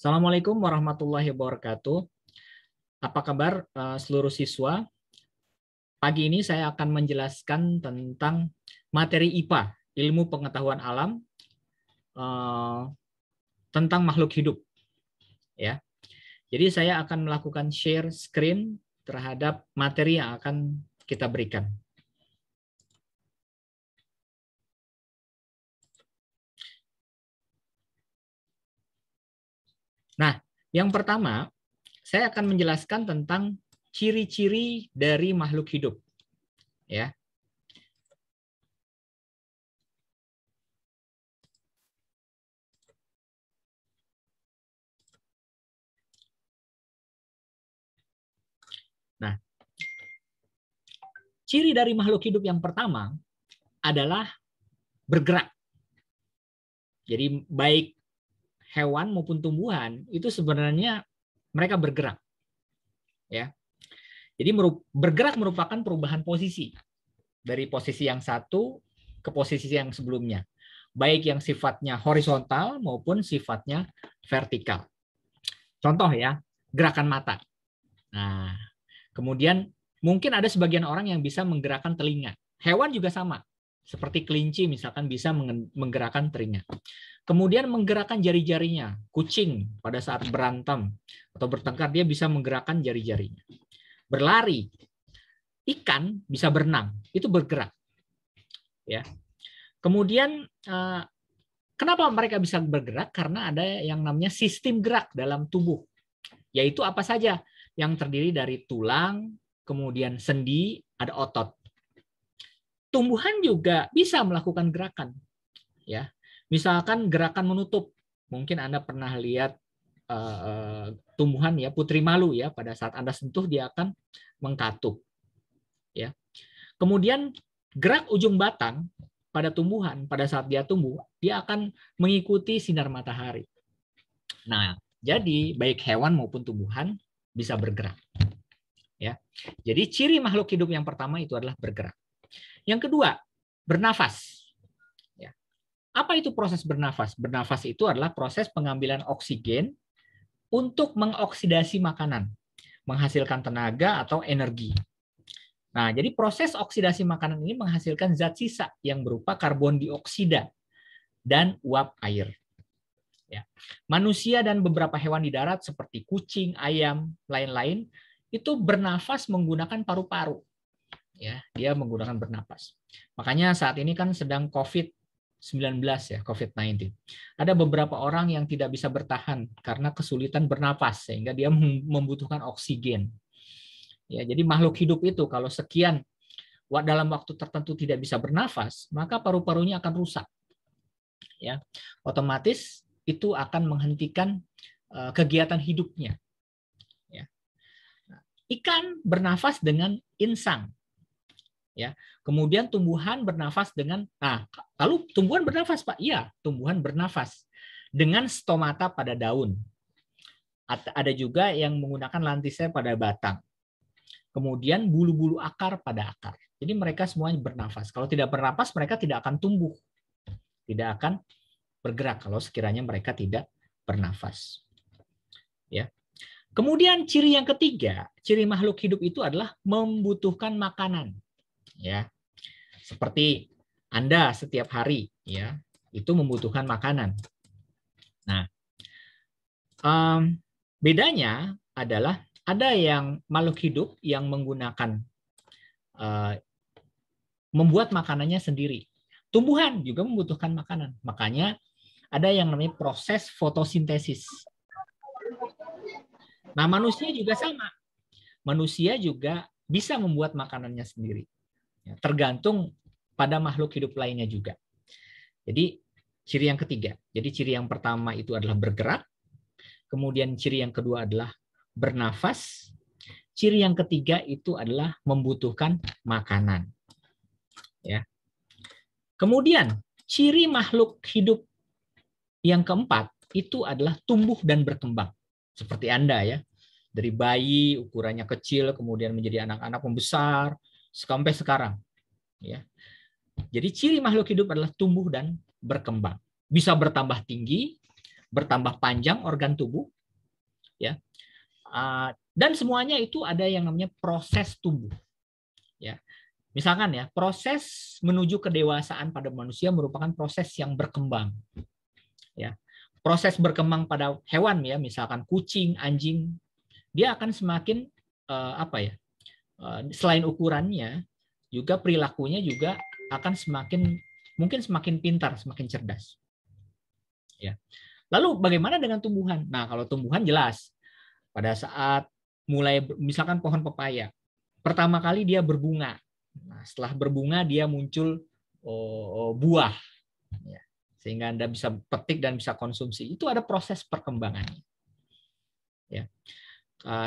Assalamualaikum warahmatullahi wabarakatuh. Apa kabar seluruh siswa? Pagi ini saya akan menjelaskan tentang materi IPA, ilmu pengetahuan alam, tentang makhluk hidup. Ya. Jadi saya akan melakukan share screen terhadap materi yang akan kita berikan. Nah, yang pertama, saya akan menjelaskan tentang ciri-ciri dari makhluk hidup. Ya. Nah, ciri dari makhluk hidup yang pertama adalah bergerak. Jadi baik hewan maupun tumbuhan itu sebenarnya mereka bergerak. Ya. Jadi bergerak merupakan perubahan posisi dari posisi yang satu ke posisi yang sebelumnya, baik yang sifatnya horizontal maupun sifatnya vertikal. Contoh ya, gerakan mata. Nah, kemudian mungkin ada sebagian orang yang bisa menggerakkan telinga. Hewan juga sama, seperti kelinci misalkan bisa menggerakkan telinga. Kemudian menggerakkan jari-jarinya. Kucing pada saat berantem atau bertengkar dia bisa menggerakkan jari-jarinya. Berlari, ikan bisa berenang, itu bergerak. Ya. Kemudian kenapa mereka bisa bergerak? Karena ada yang namanya sistem gerak dalam tubuh, yaitu apa saja yang terdiri dari tulang, kemudian sendi, ada otot. Tumbuhan juga bisa melakukan gerakan. Ya. Misalkan gerakan menutup, mungkin Anda pernah lihat tumbuhan ya, putri malu ya, pada saat Anda sentuh dia akan mengkatup. Ya. Kemudian gerak ujung batang pada tumbuhan pada saat dia tumbuh, dia akan mengikuti sinar matahari. Nah, jadi baik hewan maupun tumbuhan bisa bergerak. Ya. Jadi ciri makhluk hidup yang pertama itu adalah bergerak. Yang kedua, bernafas. Ya. Apa itu proses bernafas? Bernafas itu adalah proses pengambilan oksigen untuk mengoksidasi makanan, menghasilkan tenaga atau energi. Nah, jadi proses oksidasi makanan ini menghasilkan zat sisa yang berupa karbon dioksida dan uap air. Ya. Manusia dan beberapa hewan di darat seperti kucing, ayam, lain-lain itu bernafas menggunakan paru-paru. Ya, dia menggunakan bernafas. Makanya saat ini kan sedang COVID-19 ya, COVID-19. Ada beberapa orang yang tidak bisa bertahan karena kesulitan bernafas sehingga dia membutuhkan oksigen. Ya, jadi makhluk hidup itu kalau sekian dalam waktu tertentu tidak bisa bernafas, maka paru-parunya akan rusak. Ya, otomatis itu akan menghentikan kegiatan hidupnya. Ya. Ikan bernafas dengan insang. Ya, kemudian tumbuhan bernafas dengan, lalu tumbuhan bernafas Pak? Iya, tumbuhan bernafas dengan stomata pada daun. Ada juga yang menggunakan lantisnya pada batang. Kemudian bulu-bulu akar pada akar. Jadi mereka semuanya bernafas. Kalau tidak bernafas, mereka tidak akan tumbuh. Tidak akan bergerak kalau sekiranya mereka tidak bernafas. Ya. Kemudian ciri yang ketiga, ciri makhluk hidup itu adalah membutuhkan makanan. Ya. Seperti Anda setiap hari ya, itu membutuhkan makanan. Nah, bedanya adalah ada yang makhluk hidup yang menggunakan membuat makanannya sendiri. Tumbuhan juga membutuhkan makanan. Makanya ada yang namanya proses fotosintesis. Nah, manusia juga sama. Manusia juga bisa membuat makanannya sendiri. Tergantung pada makhluk hidup lainnya juga. Jadi, ciri yang ketiga. Jadi, ciri yang pertama itu adalah bergerak. Kemudian ciri yang kedua adalah bernafas. Ciri yang ketiga itu adalah membutuhkan makanan. Ya. Kemudian ciri makhluk hidup yang keempat itu adalah tumbuh dan berkembang. Seperti Anda ya. Dari bayi ukurannya kecil kemudian menjadi anak-anak membesar sampai sekarang. Ya. Jadi ciri makhluk hidup adalah tumbuh dan berkembang. Bisa bertambah tinggi, bertambah panjang organ tubuh, ya. Dan semuanya itu ada yang namanya proses tumbuh, ya. Misalkan ya, proses menuju kedewasaan pada manusia merupakan proses yang berkembang, ya. Proses berkembang pada hewan ya, misalkan kucing, anjing, dia akan semakin selain ukurannya, juga perilakunya juga akan mungkin semakin pintar, semakin cerdas. Ya. Lalu bagaimana dengan tumbuhan? Nah, kalau tumbuhan jelas pada saat mulai misalkan pohon pepaya, pertama kali dia berbunga. Nah, setelah berbunga dia muncul buah, ya, sehingga Anda bisa petik dan bisa konsumsi. Itu ada proses perkembangannya. Ya.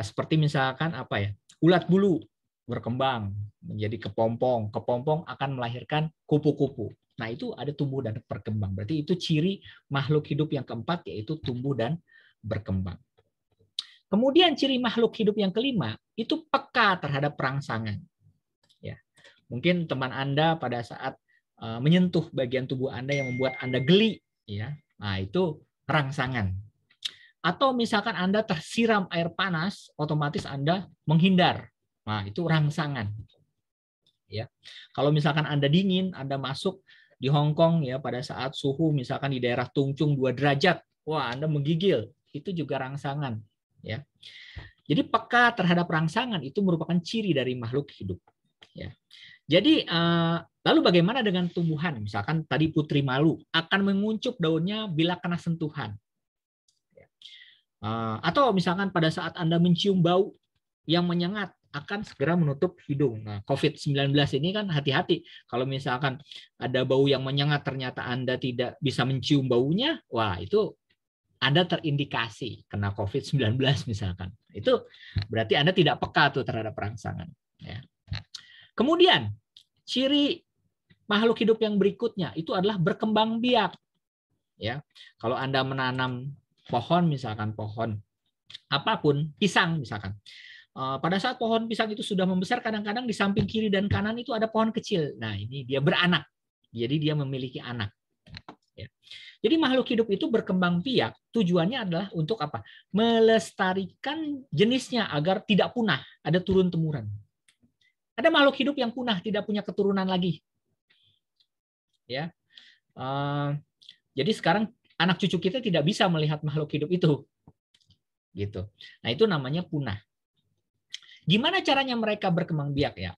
Seperti misalkan ulat bulu berkembang menjadi kepompong. Kepompong akan melahirkan kupu-kupu. Nah, itu ada tumbuh dan berkembang. Berarti itu ciri makhluk hidup yang keempat, yaitu tumbuh dan berkembang. Kemudian ciri makhluk hidup yang kelima, itu peka terhadap rangsangan. Ya. Mungkin teman Anda pada saat menyentuh bagian tubuh Anda yang membuat Anda geli, ya. Nah, itu rangsangan. Atau misalkan Anda tersiram air panas, otomatis Anda menghindar. Nah, itu rangsangan. Ya. Kalau misalkan Anda dingin, Anda masuk di Hong Kong ya pada saat suhu misalkan di daerah Tungchung 2 derajat, wah Anda menggigil, itu juga rangsangan, ya. Jadi peka terhadap rangsangan itu merupakan ciri dari makhluk hidup, ya. Jadi lalu bagaimana dengan tumbuhan? Misalkan tadi putri malu akan menguncup daunnya bila kena sentuhan. Atau misalkan pada saat Anda mencium bau yang menyengat akan segera menutup hidung. Nah, COVID-19 ini kan hati-hati. Kalau misalkan ada bau yang menyengat ternyata Anda tidak bisa mencium baunya, wah itu Anda terindikasi kena COVID-19 misalkan. Itu berarti Anda tidak peka tuh terhadap rangsangan. Ya. Kemudian, ciri makhluk hidup yang berikutnya itu adalah berkembang biak. Ya. Kalau Anda menanam pohon, misalkan pohon apapun, pisang misalkan. Pada saat pohon pisang itu sudah membesar, kadang-kadang di samping kiri dan kanan itu ada pohon kecil. Nah, ini dia beranak. Jadi dia memiliki anak. Ya. Jadi makhluk hidup itu berkembang biak, tujuannya adalah untuk apa? Melestarikan jenisnya agar tidak punah, ada turun-temurun. Ada makhluk hidup yang punah, tidak punya keturunan lagi. Ya. Jadi sekarang anak cucu kita tidak bisa melihat makhluk hidup itu. Gitu. Nah, itu namanya punah. Gimana caranya mereka berkembang biak ya?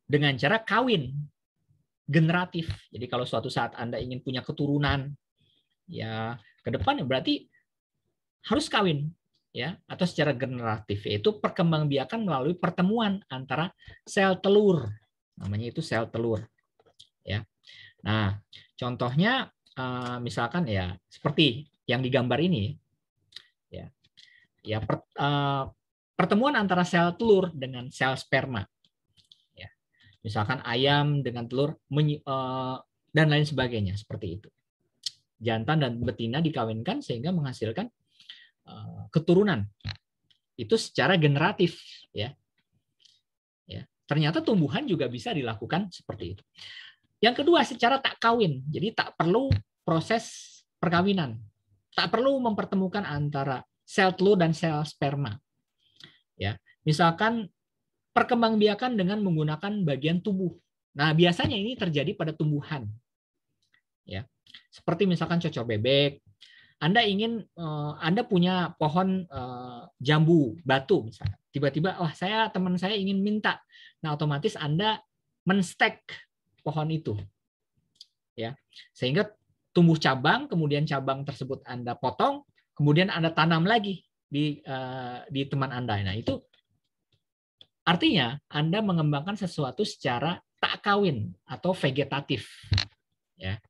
Dengan cara kawin generatif. Jadi kalau suatu saat Anda ingin punya keturunan ya ke depan, berarti harus kawin ya, atau secara generatif, yaitu perkembangbiakan melalui pertemuan antara sel telur. Namanya itu sel telur. Ya. Nah, contohnya misalkan ya seperti yang digambar ini ya. Ya, pertemuan antara sel telur dengan sel sperma. Ya. Misalkan ayam dengan telur dan lain sebagainya seperti itu. Jantan dan betina dikawinkan sehingga menghasilkan keturunan. Itu secara generatif, ya. Ya. Ternyata tumbuhan juga bisa dilakukan seperti itu. Yang kedua, secara tak kawin. Jadi tak perlu proses perkawinan. Tak perlu mempertemukan antara sel telur dan sel sperma. Ya, misalkan perkembangbiakan dengan menggunakan bagian tubuh. Nah, biasanya ini terjadi pada tumbuhan. Ya. Seperti misalkan cocok bebek. Anda punya pohon jambu batu misalkan. Tiba-tiba teman saya ingin minta. Nah, otomatis Anda menstek pohon itu. Ya. Sehingga tumbuh cabang, kemudian cabang tersebut Anda potong, kemudian Anda tanam lagi di teman Anda. Nah, itu artinya Anda mengembangkan sesuatu secara tak kawin atau vegetatif. Ya.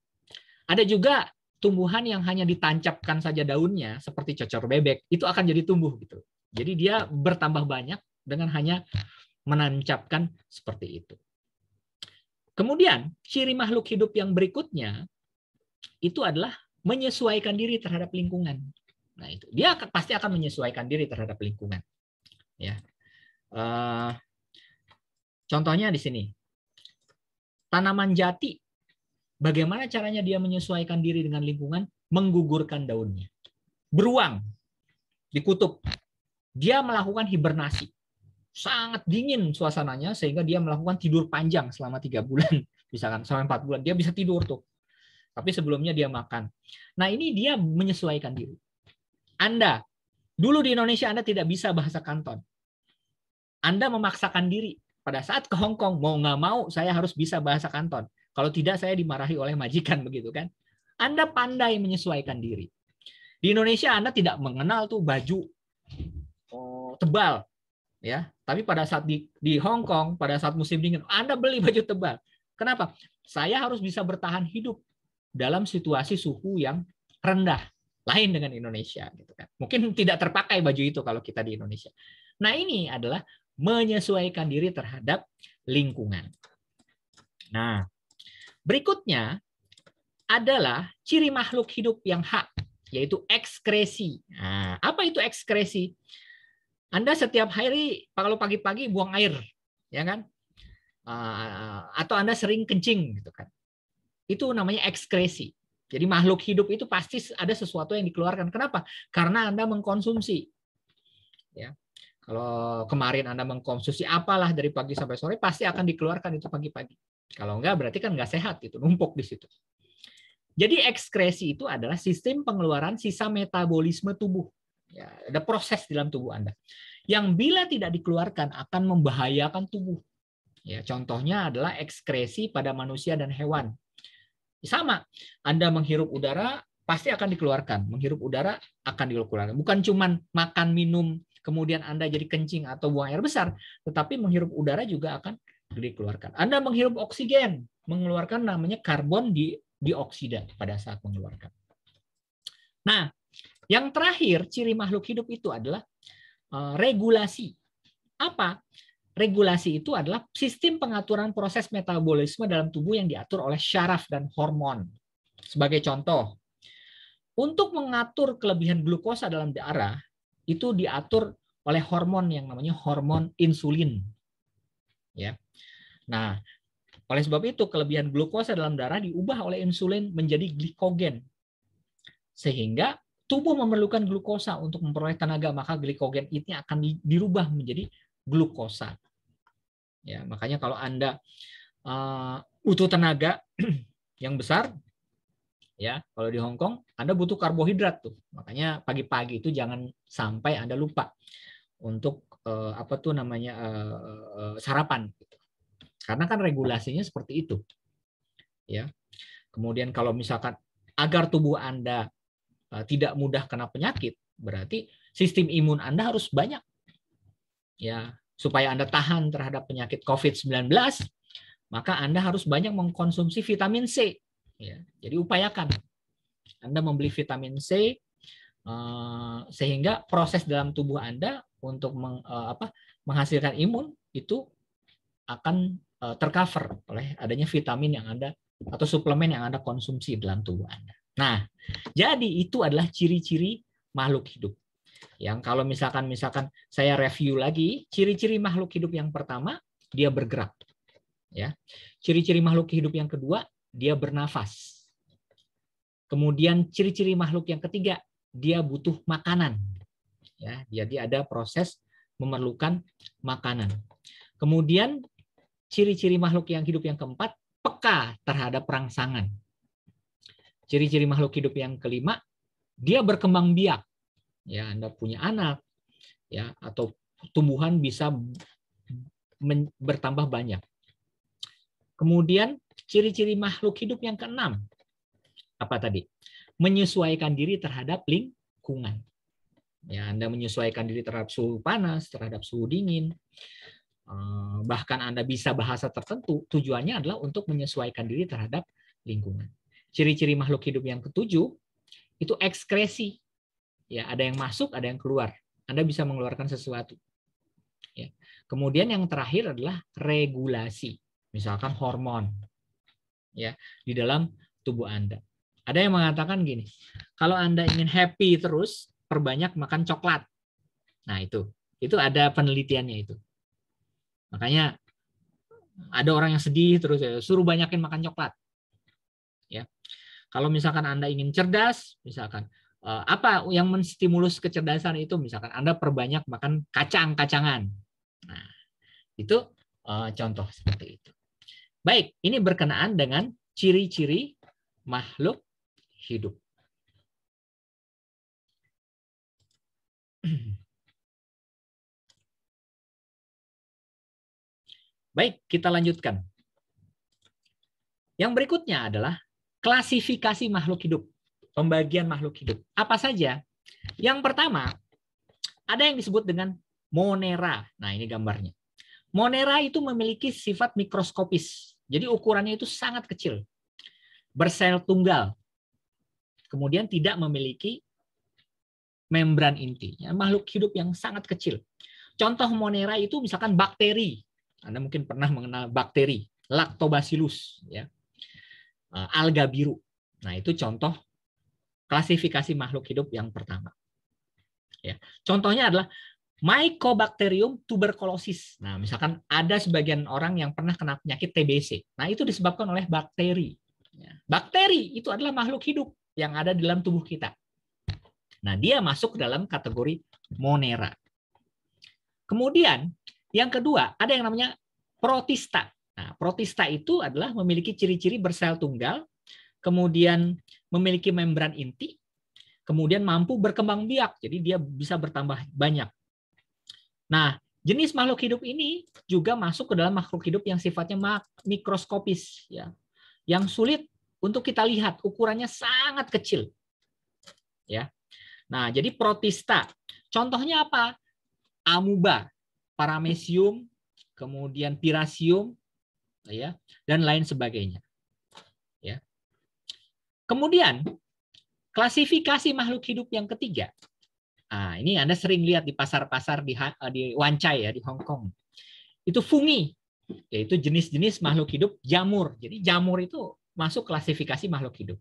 Ada juga tumbuhan yang hanya ditancapkan saja daunnya, seperti cocor bebek, itu akan jadi tumbuh gitu. Jadi dia bertambah banyak dengan hanya menancapkan seperti itu. Kemudian ciri makhluk hidup yang berikutnya itu adalah menyesuaikan diri terhadap lingkungan. Nah, itu dia pasti akan menyesuaikan diri terhadap lingkungan. Ya, contohnya di sini, tanaman jati. Bagaimana caranya dia menyesuaikan diri dengan lingkungan? Menggugurkan daunnya, beruang. di kutub. Dia melakukan hibernasi. Sangat dingin suasananya sehingga dia melakukan tidur panjang selama 3 bulan, misalkan sampai 4 bulan dia bisa tidur tuh. Tapi sebelumnya dia makan. Nah, ini dia menyesuaikan diri. Anda dulu di Indonesia Anda tidak bisa bahasa Kanton. Anda memaksakan diri pada saat ke Hong Kong, mau nggak mau saya harus bisa bahasa Kanton. Kalau tidak saya dimarahi oleh majikan begitu kan. Anda pandai menyesuaikan diri. Di Indonesia Anda tidak mengenal tuh baju tebal. Ya, tapi pada saat di Hong Kong, pada saat musim dingin, Anda beli baju tebal. Kenapa? Saya harus bisa bertahan hidup dalam situasi suhu yang rendah, lain dengan Indonesia, gitu kan. Mungkin tidak terpakai baju itu kalau kita di Indonesia. Nah, ini adalah menyesuaikan diri terhadap lingkungan. Nah, berikutnya adalah ciri makhluk hidup yang hak, yaitu ekskresi. Nah, apa itu ekskresi? Anda setiap hari kalau pagi-pagi buang air, ya kan? Atau Anda sering kencing, gitu kan? Itu namanya ekskresi. Jadi makhluk hidup itu pasti ada sesuatu yang dikeluarkan. Kenapa? Karena Anda mengkonsumsi. Ya, kalau kemarin Anda mengkonsumsi apalah dari pagi sampai sore, pasti akan dikeluarkan itu pagi-pagi. Kalau enggak, berarti kan enggak sehat, itu numpuk di situ. Jadi ekskresi itu adalah sistem pengeluaran sisa metabolisme tubuh. Ya, ada proses di dalam tubuh Anda yang bila tidak dikeluarkan akan membahayakan tubuh. Ya, contohnya adalah ekskresi pada manusia dan hewan. Sama, Anda menghirup udara pasti akan dikeluarkan. Menghirup udara akan dikeluarkan. Bukan cuma makan, minum, kemudian Anda jadi kencing atau buang air besar, tetapi menghirup udara juga akan dikeluarkan. Anda menghirup oksigen, mengeluarkan namanya karbon dioksida pada saat mengeluarkan. Nah, yang terakhir, ciri makhluk hidup itu adalah regulasi. Apa? Regulasi itu adalah sistem pengaturan proses metabolisme dalam tubuh yang diatur oleh syaraf dan hormon. Sebagai contoh, untuk mengatur kelebihan glukosa dalam darah, itu diatur oleh hormon yang namanya hormon insulin. Ya. Nah, oleh sebab itu kelebihan glukosa dalam darah diubah oleh insulin menjadi glikogen. Sehingga tubuh memerlukan glukosa untuk memperoleh tenaga, maka glikogen ini akan dirubah menjadi glukosa. Ya, makanya kalau Anda butuh tenaga yang besar, ya kalau di Hong Kong Anda butuh karbohidrat tuh. Makanya pagi-pagi itu jangan sampai Anda lupa untuk sarapan. Karena kan regulasinya seperti itu. Ya. Kemudian kalau misalkan agar tubuh Anda tidak mudah kena penyakit, berarti sistem imun Anda harus banyak. Ya, supaya Anda tahan terhadap penyakit COVID-19, maka Anda harus banyak mengkonsumsi vitamin C. Ya, jadi upayakan Anda membeli vitamin C sehingga proses dalam tubuh Anda untuk menghasilkan imun itu akan tercover oleh adanya vitamin yang Anda atau suplemen yang Anda konsumsi dalam tubuh Anda. Nah, jadi itu adalah ciri-ciri makhluk hidup. Yang kalau misalkan saya review lagi, ciri-ciri makhluk hidup yang pertama, dia bergerak. Ya. Ciri-ciri makhluk hidup yang kedua, dia bernafas. Kemudian ciri-ciri makhluk yang ketiga, dia butuh makanan. Ya, jadi ada proses memerlukan makanan. Kemudian ciri-ciri makhluk yang hidup yang keempat, peka terhadap rangsangan. Ciri-ciri makhluk hidup yang kelima, dia berkembang biak. Ya, Anda punya anak, ya, atau tumbuhan bisa bertambah banyak. Kemudian ciri-ciri makhluk hidup yang keenam, apa tadi? Menyesuaikan diri terhadap lingkungan. Ya, Anda menyesuaikan diri terhadap suhu panas, terhadap suhu dingin. Bahkan Anda bisa bahasa tertentu, tujuannya adalah untuk menyesuaikan diri terhadap lingkungan. Ciri-ciri makhluk hidup yang ketujuh itu ekskresi. Ya, ada yang masuk, ada yang keluar. Anda bisa mengeluarkan sesuatu. Ya. Kemudian yang terakhir adalah regulasi, misalkan hormon, ya, di dalam tubuh Anda. Ada yang mengatakan gini, kalau Anda ingin happy terus, perbanyak makan coklat. Nah itu ada penelitiannya itu. Makanya ada orang yang sedih terus, ya, suruh banyakin makan coklat. Ya. Kalau misalkan Anda ingin cerdas, misalkan Apa yang menstimulus kecerdasan itu? Misalkan Anda perbanyak makan kacang-kacangan. Nah, itu contoh seperti itu. Baik, ini berkenaan dengan ciri-ciri makhluk hidup. Baik, kita lanjutkan. Yang berikutnya adalah klasifikasi makhluk hidup. Pembagian makhluk hidup. Apa saja? Yang pertama, ada yang disebut dengan monera. Nah, ini gambarnya. Monera itu memiliki sifat mikroskopis. Jadi ukurannya itu sangat kecil. Bersel tunggal. Kemudian tidak memiliki membran inti. Makhluk hidup yang sangat kecil. Contoh monera itu misalkan bakteri. Anda mungkin pernah mengenal bakteri. Lactobacillus. Ya. Alga biru. Nah, itu contoh klasifikasi makhluk hidup yang pertama. Ya. Contohnya adalah Mycobacterium tuberculosis. Nah, misalkan ada sebagian orang yang pernah kena penyakit TBC. Nah, itu disebabkan oleh bakteri. Bakteri itu adalah makhluk hidup yang ada di dalam tubuh kita. Nah, dia masuk ke dalam kategori monera. Kemudian, yang kedua, ada yang namanya protista. Nah, protista itu adalah memiliki ciri-ciri bersel tunggal, kemudian memiliki membran inti, kemudian mampu berkembang biak, jadi dia bisa bertambah banyak. Nah, jenis makhluk hidup ini juga masuk ke dalam makhluk hidup yang sifatnya mikroskopis, ya, yang sulit untuk kita lihat, ukurannya sangat kecil. Ya. Nah, jadi protista. Contohnya apa? Amuba, paramecium, kemudian pirasium, ya, dan lain sebagainya. Ya. Kemudian klasifikasi makhluk hidup yang ketiga. Nah, ini Anda sering lihat di pasar-pasar di Wan Chai ya, di Hong Kong. Itu fungi, yaitu jenis-jenis makhluk hidup jamur. Jadi jamur itu masuk klasifikasi makhluk hidup.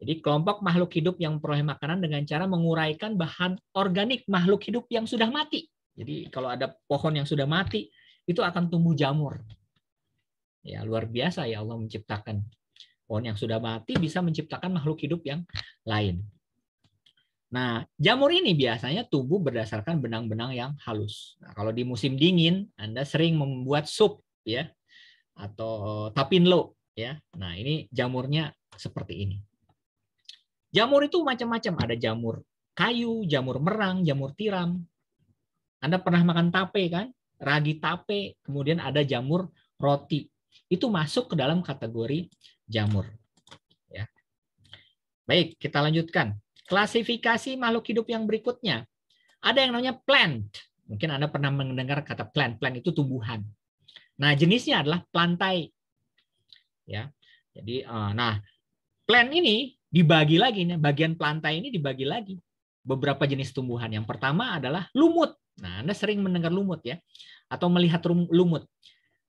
Jadi kelompok makhluk hidup yang memperoleh makanan dengan cara menguraikan bahan organik makhluk hidup yang sudah mati. Jadi kalau ada pohon yang sudah mati, itu akan tumbuh jamur. Ya, luar biasa ya Allah menciptakan. Pohon yang sudah mati bisa menciptakan makhluk hidup yang lain. Nah, jamur ini biasanya tumbuh berdasarkan benang-benang yang halus. Nah, kalau di musim dingin, Anda sering membuat sup, ya, atau tapinlo, ya. Nah, ini jamurnya seperti ini. Jamur itu macam-macam. Ada jamur kayu, jamur merang, jamur tiram. Anda pernah makan tape kan? Ragi tape. Kemudian ada jamur roti. Itu masuk ke dalam kategori jamur. Ya. Baik, kita lanjutkan. Klasifikasi makhluk hidup yang berikutnya. Ada yang namanya plant. Mungkin Anda pernah mendengar kata plant. Plant itu tumbuhan. Nah, jenisnya adalah plantae. Ya. Jadi, nah, plant ini dibagi lagi. Bagian plantae ini dibagi lagi. Beberapa jenis tumbuhan. Yang pertama adalah lumut. Nah, Anda sering mendengar lumut ya. Atau melihat lumut.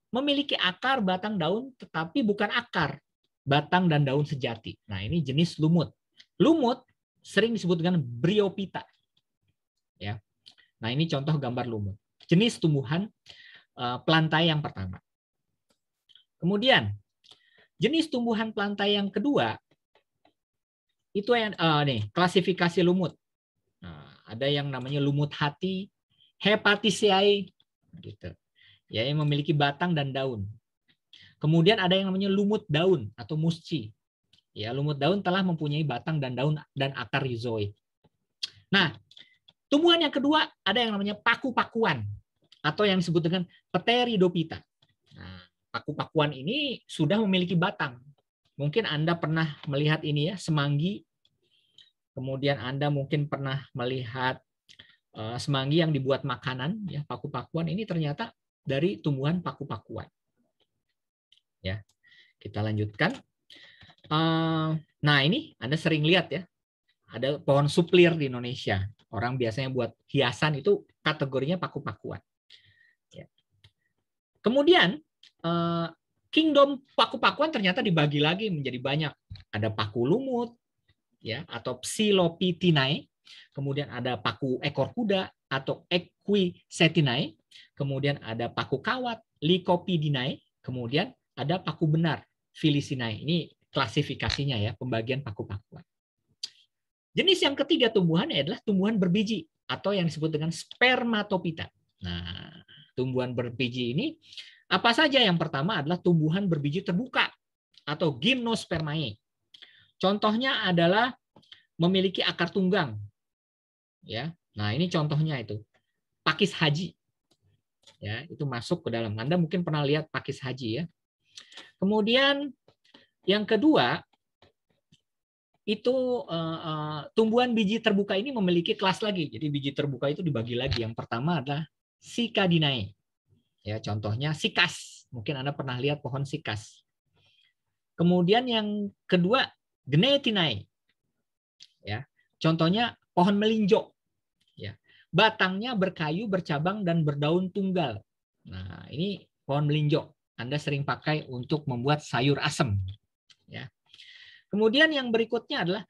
Memiliki akar, batang, daun, tetapi bukan akar, batang dan daun sejati. Nah, ini jenis lumut. Lumut sering disebut dengan bryophyta. Ya. Nah, ini contoh gambar lumut. Jenis tumbuhan plantae yang pertama. Kemudian, jenis tumbuhan plantae yang kedua itu yang nih, klasifikasi lumut. Nah, ada yang namanya lumut hati, Hepaticeae gitu. Ya, yang memiliki batang dan daun. Kemudian ada yang namanya lumut daun atau musci. Ya, lumut daun telah mempunyai batang dan daun dan akar rhizoid. Nah, tumbuhan yang kedua ada yang namanya paku-pakuan atau yang disebut dengan Pteridophyta. Nah, paku-pakuan ini sudah memiliki batang. Mungkin Anda pernah melihat ini ya, semanggi. Kemudian Anda mungkin pernah melihat semanggi yang dibuat makanan, ya, paku-pakuan ini ternyata dari tumbuhan paku-pakuan. Ya, kita lanjutkan. Nah, ini Anda sering lihat ya, ada pohon suplir di Indonesia. Orang biasanya buat hiasan itu kategorinya paku-pakuan. Ya. Kemudian kingdom paku-pakuan ternyata dibagi lagi menjadi banyak. Ada paku lumut, ya, atau Psilophytinae. Kemudian ada paku ekor kuda atau Equisetinae. Kemudian ada paku kawat, Lycopidinae. Kemudian ada paku benar, Felicinae. Ini klasifikasinya ya, pembagian paku-pakuan. Jenis yang ketiga tumbuhannya adalah tumbuhan berbiji atau yang disebut dengan spermatopita. Nah, tumbuhan berbiji ini apa saja? Yang pertama adalah tumbuhan berbiji terbuka atau gimnospermae. Contohnya adalah memiliki akar tunggang. Ya. Nah, ini contohnya itu. Pakis haji. Ya, itu masuk ke dalam. Anda mungkin pernah lihat pakis haji ya. Kemudian yang kedua itu tumbuhan biji terbuka ini memiliki kelas lagi. Jadi biji terbuka itu dibagi lagi. Yang pertama adalah Cicadinae. Ya, contohnya sikas. Mungkin Anda pernah lihat pohon sikas. Kemudian yang kedua Gnetinae. Ya, contohnya pohon melinjo. Ya, batangnya berkayu, bercabang dan berdaun tunggal. Nah, ini pohon melinjo. Anda sering pakai untuk membuat sayur asem. Ya. Kemudian yang berikutnya adalah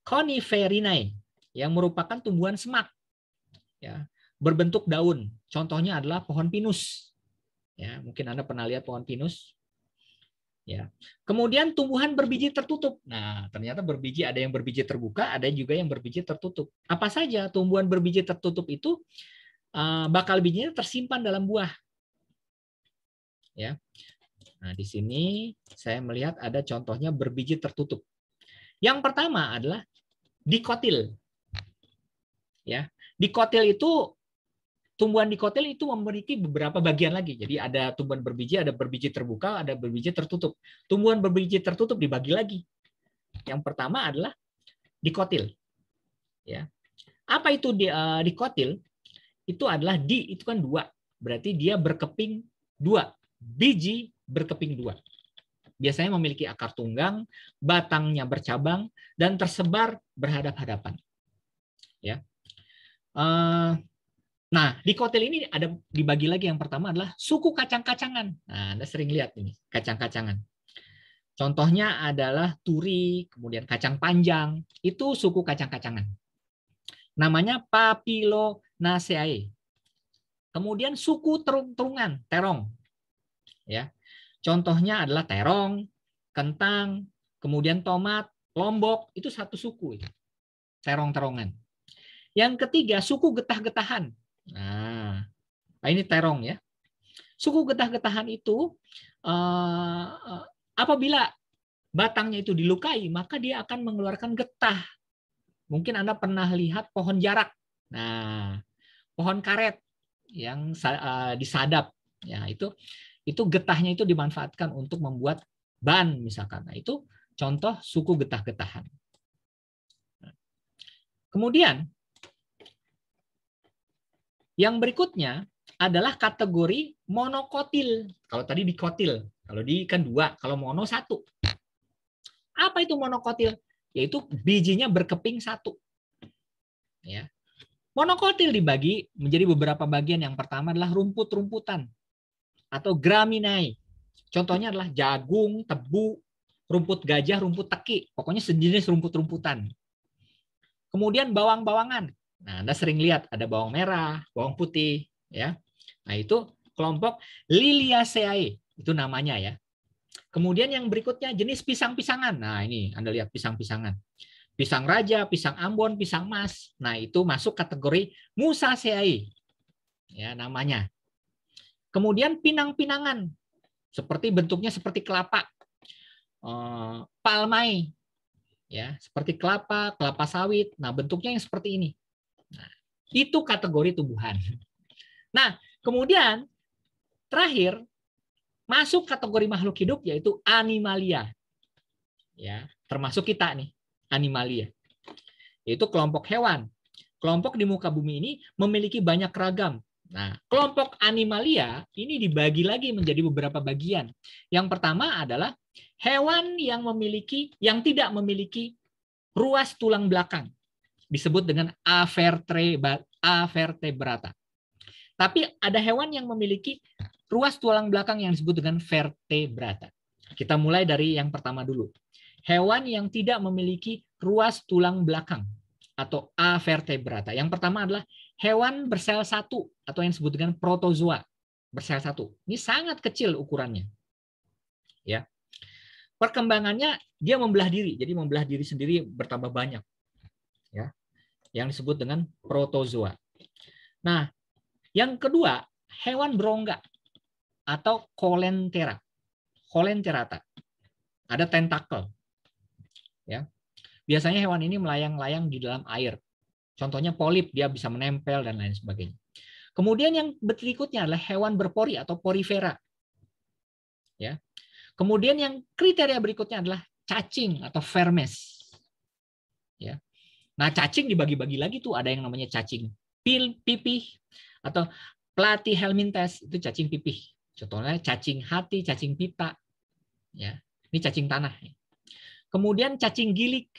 Coniferinae yang merupakan tumbuhan semak, ya, berbentuk daun. Contohnya adalah pohon pinus. Ya, mungkin Anda pernah lihat pohon pinus. Ya. Kemudian tumbuhan berbiji tertutup. Nah, ternyata berbiji ada yang berbiji terbuka, ada juga yang berbiji tertutup. Apa saja tumbuhan berbiji tertutup itu? Bakal bijinya tersimpan dalam buah. Ya. Nah, di sini saya melihat ada contohnya berbiji tertutup. Yang pertama adalah dikotil. Ya, dikotil itu tumbuhan dikotil itu memiliki beberapa bagian lagi. Jadi ada tumbuhan berbiji, ada berbiji terbuka, ada berbiji tertutup. Tumbuhan berbiji tertutup dibagi lagi. Yang pertama adalah dikotil. Ya. Apa itu dikotil? Itu adalah itu kan dua. Berarti dia berkeping dua. Biji berkeping dua. Biasanya memiliki akar tunggang, batangnya bercabang, dan tersebar berhadap-hadapan. Ya. Nah, dikotil ini ada dibagi lagi. Yang pertama adalah suku kacang-kacangan. Nah, Anda sering lihat ini, kacang-kacangan. Contohnya adalah turi, kemudian kacang panjang. Itu suku kacang-kacangan. Namanya Papilionaceae. Kemudian suku terung-terungan, terong. Ya. Contohnya adalah terong, kentang, kemudian tomat, lombok, itu satu suku. Terong-terongan. Yang ketiga, suku getah-getahan. Nah, ini terong ya. Suku getah-getahan itu apabila batangnya itu dilukai, maka dia akan mengeluarkan getah. Mungkin Anda pernah lihat pohon jarak. Nah, pohon karet yang disadap. Ya, itu getahnya itu dimanfaatkan untuk membuat ban misalkan. Nah, itu contoh suku getah-getahan. Kemudian yang berikutnya adalah kategori monokotil. Kalau tadi dikotil, kalau di kan dua, kalau mono satu. Apa itu monokotil? Yaitu bijinya berkeping satu. Ya. Monokotil dibagi menjadi beberapa bagian. Yang pertama adalah rumput-rumputan atau graminae. Contohnya adalah jagung, tebu, rumput gajah, rumput teki. Pokoknya sejenis rumput-rumputan. Kemudian bawang-bawangan. Nah, Anda sering lihat ada bawang merah, bawang putih, ya. Nah, itu kelompok Liliaceae, itu namanya ya. Kemudian yang berikutnya jenis pisang-pisangan. Nah, ini Anda lihat pisang-pisangan. Pisang raja, pisang Ambon, pisang mas. Nah, itu masuk kategori Musaceae. Ya, namanya. Kemudian pinang-pinangan. Seperti bentuknya seperti kelapa. Palmae. Ya, seperti kelapa, kelapa sawit. Nah, bentuknya yang seperti ini. Nah, itu kategori tumbuhan. Nah, kemudian terakhir masuk kategori makhluk hidup yaitu animalia. Ya, termasuk kita nih, animalia. Yaitu kelompok hewan. Kelompok di muka bumi ini memiliki banyak ragam. Nah, kelompok animalia ini dibagi lagi menjadi beberapa bagian. Yang pertama adalah hewan yang tidak memiliki ruas tulang belakang. Disebut dengan avertebrata. Tapi ada hewan yang memiliki ruas tulang belakang yang disebut dengan vertebrata. Kita mulai dari yang pertama dulu. Hewan yang tidak memiliki ruas tulang belakang atau avertebrata. Yang pertama adalah hewan bersel satu atau yang disebut dengan protozoa bersel satu. Ini sangat kecil ukurannya. Ya. perkembangannya dia membelah diri, jadi membelah diri sendiri bertambah banyak, ya, yang disebut dengan protozoa. Nah, yang kedua, hewan berongga atau Coelenterata. Ada tentakel. Ya. Biasanya hewan ini melayang-layang di dalam air. Contohnya polip, dia bisa menempel dan lain sebagainya. Kemudian yang berikutnya adalah hewan berpori atau porifera. Ya. Kemudian yang kriteria berikutnya adalah cacing atau vermes. Ya. Nah, cacing dibagi-bagi lagi tuh, ada yang namanya cacing pipih atau Platyhelminthes, itu cacing pipih. Contohnya cacing hati, cacing pita. Ya. Ini cacing tanah. Kemudian cacing gilik,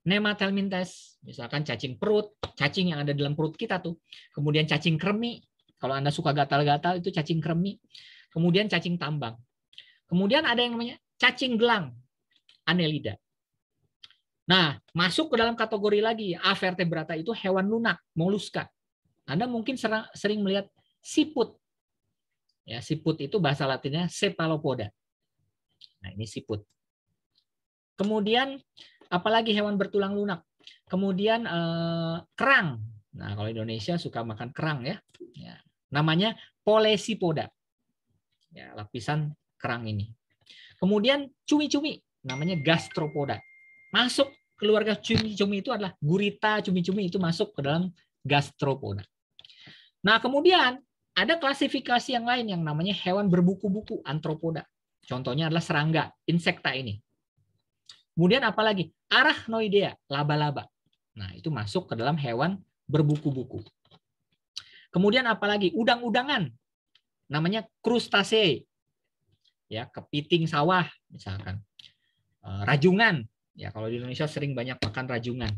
Nemathelminthes, misalkan cacing perut, cacing yang ada dalam perut kita tuh. Kemudian cacing kremi, kalau Anda suka gatal-gatal itu cacing kremi. Kemudian cacing tambang. Kemudian ada yang namanya cacing gelang, Annelida. Nah, masuk ke dalam kategori lagi, Avertebrata itu hewan lunak, moluska. Anda mungkin sering melihat siput. Ya, siput itu bahasa Latinnya Cephalopoda. Nah, ini siput. Kemudian apalagi hewan bertulang lunak. Kemudian kerang. Nah, kalau Indonesia suka makan kerang ya. Ya. Namanya Polesipoda. Ya, lapisan kerang ini. Kemudian cumi-cumi, namanya Gastropoda. Masuk keluarga cumi-cumi itu adalah gurita, cumi-cumi itu masuk ke dalam Gastropoda. Nah, kemudian ada klasifikasi yang lain yang namanya hewan berbuku-buku, Anthropoda. Contohnya adalah serangga, insekta ini. Kemudian apalagi? Arachnoidea, laba-laba. Nah, itu masuk ke dalam hewan berbuku-buku. Kemudian apalagi? Udang-udangan. Namanya Crustaceae. Ya, kepiting sawah misalkan. Rajungan. Ya, kalau di Indonesia sering banyak makan rajungan.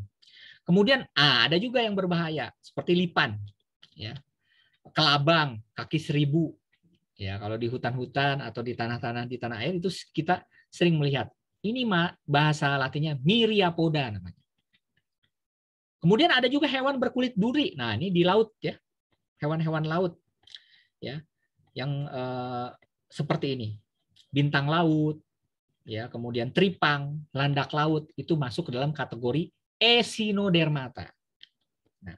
Kemudian ada juga yang berbahaya seperti lipan. Ya. Kelabang, kaki seribu. Ya, kalau di hutan-hutan atau di tanah-tanah di tanah air itu kita sering melihat. Ini bahasa Latinnya Myriapoda namanya. Kemudian ada juga hewan berkulit duri. Nah, ini di laut ya. Hewan-hewan laut ya. Yang seperti ini. Bintang laut ya, kemudian tripang, landak laut itu masuk ke dalam kategori Echinodermata. Nah,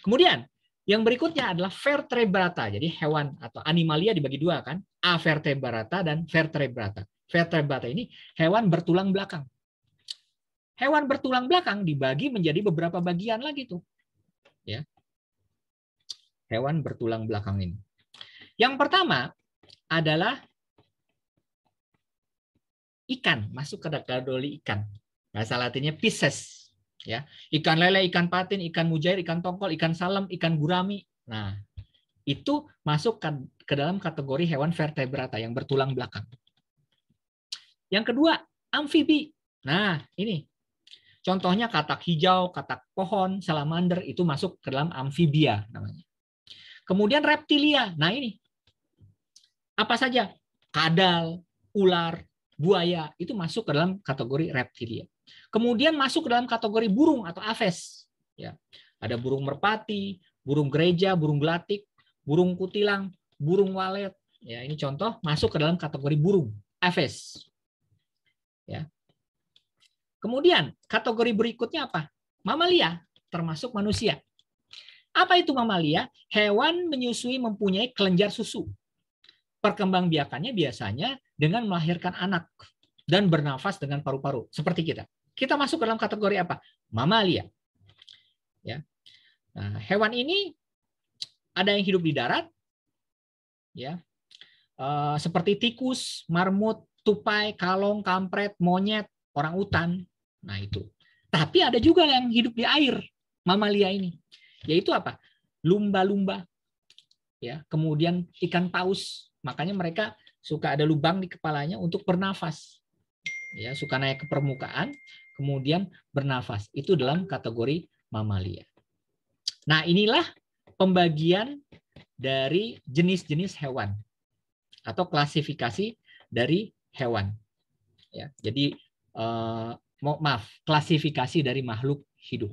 kemudian yang berikutnya adalah Vertebrata. Jadi hewan atau animalia dibagi dua kan, Avertebrata dan Vertebrata. Vertebrata ini hewan bertulang belakang. Hewan bertulang belakang dibagi menjadi beberapa bagian lagi tuh. Ya. Hewan bertulang belakang ini. Yang pertama adalah ikan, masuk ke kategori ikan. Bahasa Latinnya Pisces. Ya. Ikan lele, ikan patin, ikan mujair, ikan tongkol, ikan salem, ikan gurami. Nah, itu masuk ke dalam kategori hewan vertebrata yang bertulang belakang. Yang kedua, amfibi. Nah, ini. Contohnya katak hijau, katak pohon, salamander, itu masuk ke dalam amfibia namanya. Kemudian reptilia. Nah, ini. Apa saja? Kadal, ular, buaya, itu masuk ke dalam kategori reptilia. Kemudian masuk ke dalam kategori burung atau aves. Ya. Ada burung merpati, burung gereja, burung gelatik, burung kutilang, burung walet. Ya, ini contoh masuk ke dalam kategori burung, aves. Ya. Kemudian kategori berikutnya apa? Mamalia, termasuk manusia. Apa itu mamalia? Hewan menyusui mempunyai kelenjar susu. Perkembangbiakannya biasanya dengan melahirkan anak dan bernafas dengan paru-paru seperti kita. Kita masuk ke dalam kategori apa? Mamalia. Ya. Nah, hewan ini ada yang hidup di darat, ya, seperti tikus, marmut, tupai, kalong, kampret, monyet, orangutan. Nah, itu. Tapi ada juga yang hidup di air, mamalia ini. Yaitu apa? Lumba-lumba. Ya, kemudian ikan paus. Makanya mereka suka ada lubang di kepalanya untuk bernafas. Ya, suka naik ke permukaan, kemudian bernafas. Itu dalam kategori mamalia. Nah, inilah pembagian dari jenis-jenis hewan atau klasifikasi dari hewan. Ya, jadi klasifikasi dari makhluk hidup.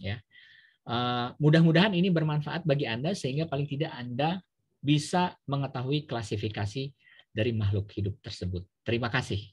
Ya, mudah-mudahan ini bermanfaat bagi Anda sehingga paling tidak Anda bisa mengetahui klasifikasi dari makhluk hidup tersebut. Terima kasih.